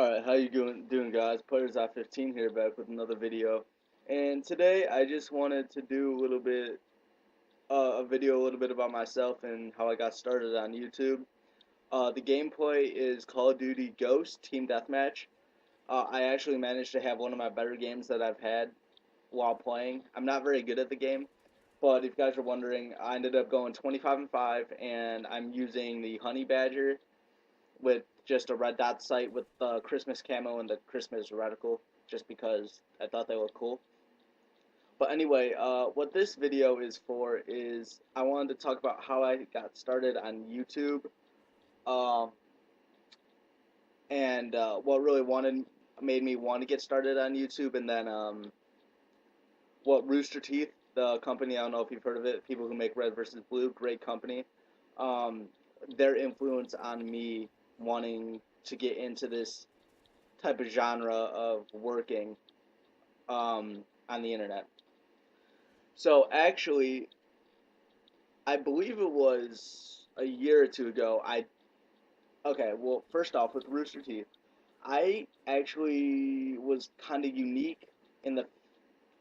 Alright, how you doing guys? Players15 here back with another video. And today I just wanted to do a video a little bit about myself and how I got started on YouTube. The gameplay is Call of Duty Ghost Team Deathmatch. I actually managed to have one of my better games that I've had while playing. I'm not very good at the game, but if you guys are wondering, I ended up going 25-5, and I'm using the Honey Badger with just a red dot sight with the Christmas camo and the Christmas reticle, just because I thought they looked cool. But anyway, what this video is for is I wanted to talk about how I got started on YouTube, uh, and what really made me want to get started on YouTube, and then what Roosterteeth, the company, I don't know if you've heard of it, people who make Red versus Blue, great company, um, their influence on me wanting to get into this type of genre of working on the internet. So actually, I believe it was a year or two ago. Okay. Well, first off, with Rooster Teeth, I actually was kind of unique in the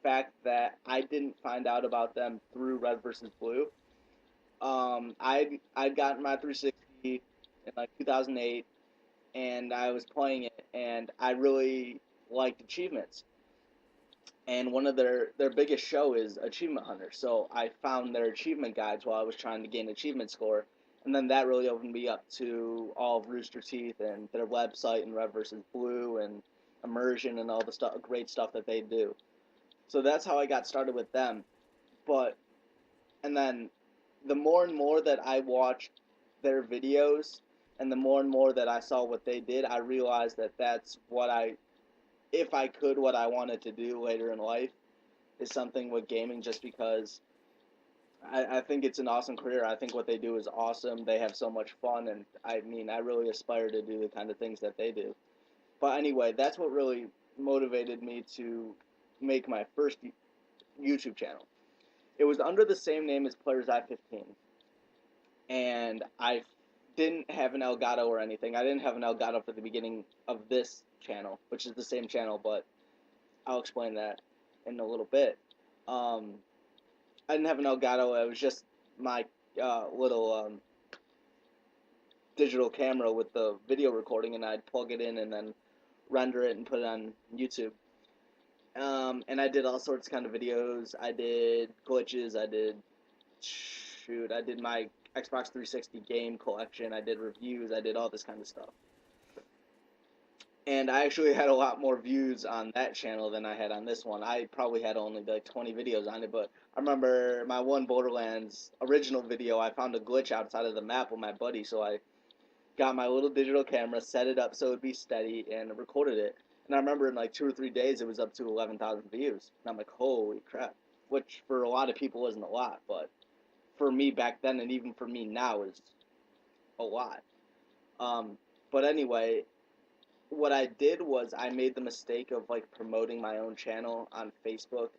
fact that I didn't find out about them through Red versus Blue. I'd gotten my 360 in like 2008, and I was playing it, and I really liked achievements. And one of their biggest show is Achievement Hunter. So I found their achievement guides while I was trying to gain achievement score, and then that really opened me up to all of Rooster Teeth and their website and Red versus Blue and Immersion and all the great stuff that they do. So that's how I got started with them. But and then the more and more that I watched their videos and the more and more that I saw what they did, I realized that that's what if I could, what I wanted to do later in life is something with gaming, just because I think it's an awesome career. I think what they do is awesome. They have so much fun, and I mean, I really aspire to do the kind of things that they do. But anyway, that's what really motivated me to make my first YouTube channel. It was under the same name as Players I 15, and I didn't have an Elgato or anything. I didn't have an Elgato for the beginning of this channel, which is the same channel, but I'll explain that in a little bit. I didn't have an Elgato. It was just my little digital camera with the video recording, and I'd plug it in and then render it and put it on YouTube. And I did all sorts of kind of videos. I did glitches. I did my Xbox 360 game collection. I did reviews. I did all this kind of stuff. And I actually had a lot more views on that channel than I had on this one. I probably had only like 20 videos on it, but I remember my one Borderlands original video, I found a glitch outside of the map with my buddy, so I got my little digital camera, set it up so it would be steady, and recorded it. And I remember in like 2 or 3 days, it was up to 11,000 views. And I'm like, holy crap. Which for a lot of people isn't a lot, but for me back then and even for me now is a lot. Um, but anyway, what I did was I made the mistake of like promoting my own channel on Facebook,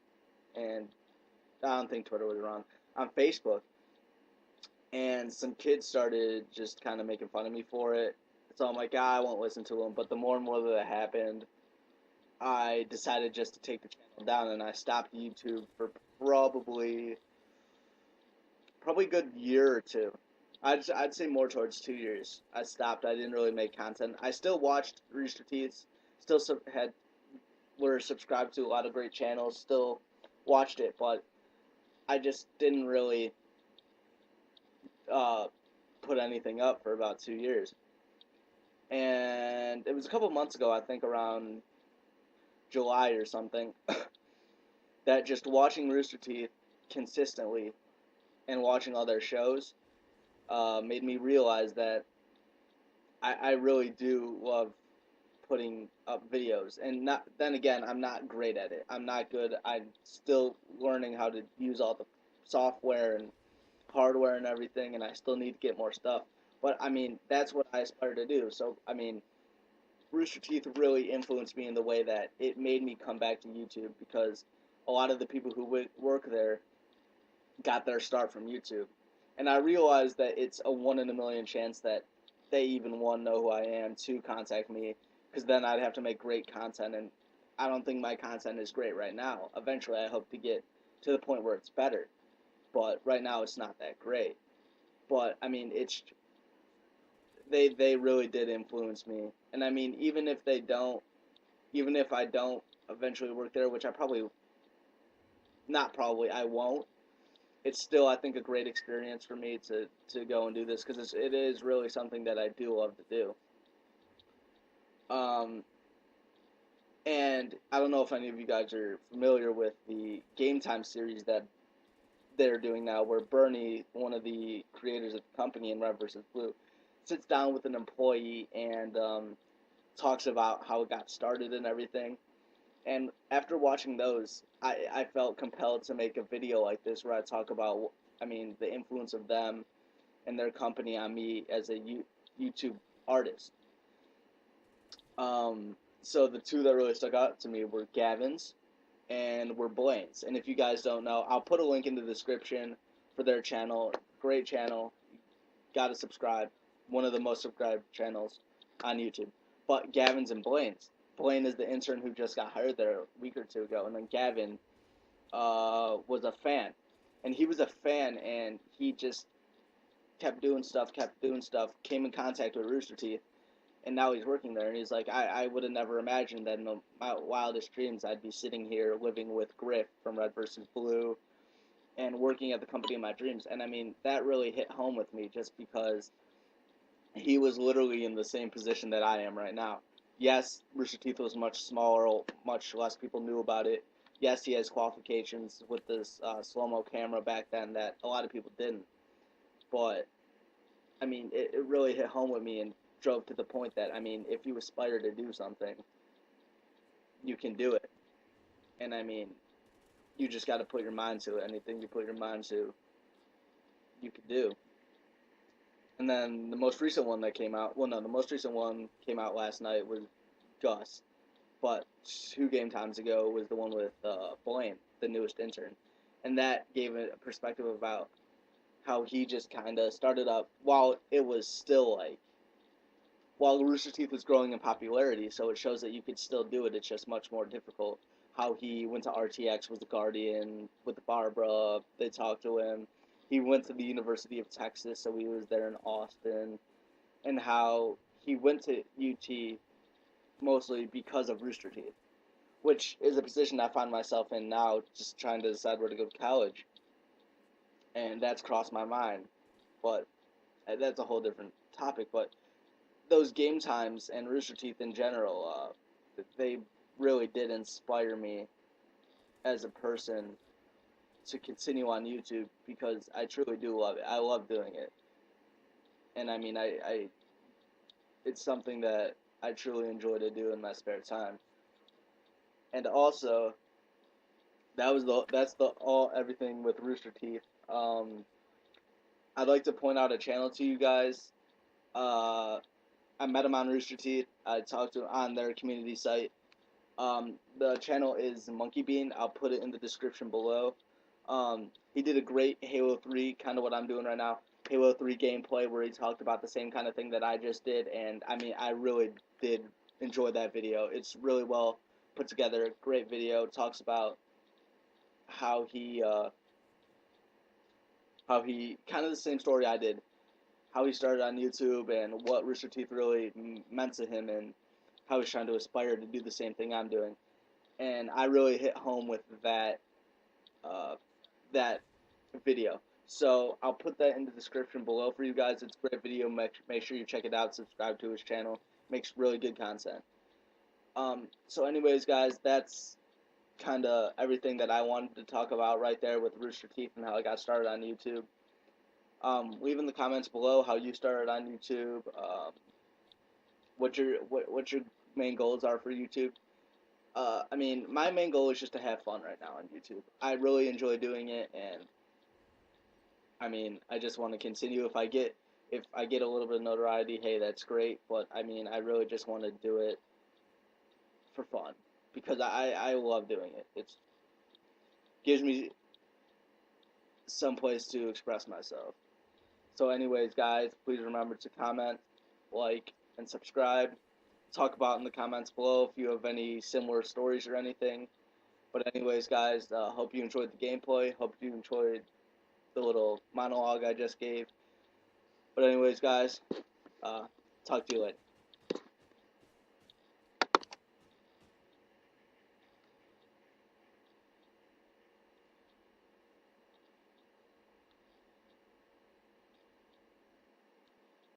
and I don't think Twitter was around, on Facebook, and some kids started just kind of making fun of me for it. So I'm like, I won't listen to them. But the more and more that it happened, I decided just to take the channel down, and I stopped YouTube for probably a good year or two. I'd say more towards 2 years. I stopped. I didn't really make content. I still watched Rooster Teeth. Still were subscribed to a lot of great channels. Still watched it, but I just didn't really uh, put anything up for about 2 years. And it was a couple months ago, I think around July or something, that just watching Rooster Teeth consistently and watching all their shows made me realize that I really do love putting up videos. And then again, I'm not great at it. I'm not good. I'm still learning how to use all the software and hardware and everything, and I still need to get more stuff. But I mean, that's what I aspire to do. So I mean, Rooster Teeth really influenced me in the way that it made me come back to YouTube, because a lot of the people who work there got their start from YouTube. And I realized that it's a 1 in a million chance that they even, one, know who I am, two, contact me, because then I'd have to make great content, and I don't think my content is great right now. Eventually, I hope to get to the point where it's better, but right now it's not that great. But I mean, it's they really did influence me, and I mean, even if I don't eventually work there, which I probably not probably I won't. It's still, I think, a great experience for me to go and do this because it is really something that I do love to do. Um, and I don't know if any of you guys are familiar with the Game Time series that they're doing now, where Bernie, one of the creators of the company in Red versus Blue, sits down with an employee and talks about how it got started and everything. And after watching those, I felt compelled to make a video like this where I talk about, I mean, the influence of them and their company on me as a YouTube artist. So the two that really stuck out to me were Gavin's and were Blaine's. And if you guys don't know, I'll put a link in the description for their channel. Great channel. Gotta subscribe. One of the most subscribed channels on YouTube. But Gavin's and Blaine's. Blaine is the intern who just got hired there a week or two ago, and then Gavin was a fan. And he was a fan, and he just kept doing stuff, came in contact with Roosterteeth, and now he's working there. And he's like, I would have never imagined that in my wildest dreams I'd be sitting here living with Griff from Red vs. Blue and working at the company of my dreams. And I mean, that really hit home with me just because he was literally in the same position that I am right now. Yes, Rooster Teeth was much smaller, much less people knew about it. Yes, he has qualifications with this slow-mo camera back then that a lot of people didn't. But, I mean, it really hit home with me and drove to the point that, I mean, if you aspire to do something, you can do it. And, I mean, you just got to put your mind to it. Anything you put your mind to, you can do. And then the most recent one that came out, well, no, the most recent one came out last night was Gus. But 2 game times ago was the one with Blaine, the newest intern. And that gave a perspective about how he just kind of started up while it was still like, while Rooster Teeth was growing in popularity, so it shows that you could still do it, it's just much more difficult. How he went to RTX, was the Guardian with Barbara, they talked to him. He went to the University of Texas, so he was there in Austin. And how he went to UT mostly because of Rooster Teeth, which is a position I find myself in now, just trying to decide where to go to college. And that's crossed my mind. But that's a whole different topic. But those game times and Rooster Teeth in general, they really did inspire me as a person to continue on YouTube because I truly do love it. I love doing it. And I mean, it's something that I truly enjoy to do in my spare time. And also, that's the all everything with Rooster Teeth. I'd like to point out a channel to you guys. Uh, I met him on Rooster Teeth. I talked to him on their community site. The channel is Monkey Bean. I'll put it in the description below. He did a great Halo 3, kind of what I'm doing right now, Halo 3 gameplay where he talked about the same kind of thing that I just did, and I mean, I really did enjoy that video. It's really well put together, great video. It talks about how he kind of the same story I did, how he started on YouTube and what Rooster Teeth really meant to him and how he's trying to aspire to do the same thing I'm doing. And I really hit home with uh, that video. So I'll put that in the description below for you guys. It's a great video. Make sure you check it out. Subscribe to his channel. Makes really good content. So anyways, guys, that's kind of everything that I wanted to talk about right there with Rooster Teeth and how I got started on YouTube. Leave in the comments below how you started on YouTube. What your main goals are for YouTube. I mean, my main goal is just to have fun right now on YouTube. I really enjoy doing it, and I mean, I just want to continue. If I get a little bit of notoriety, hey, that's great. But I mean, I really just want to do it for fun because I love doing it. It gives me some place to express myself. So anyways, guys, please remember to comment, like, and subscribe. talk about in the comments below if you have any similar stories or anything. But anyways, guys, hope you enjoyed the gameplay. Hope you enjoyed the little monologue I just gave. But anyways, guys, talk to you later.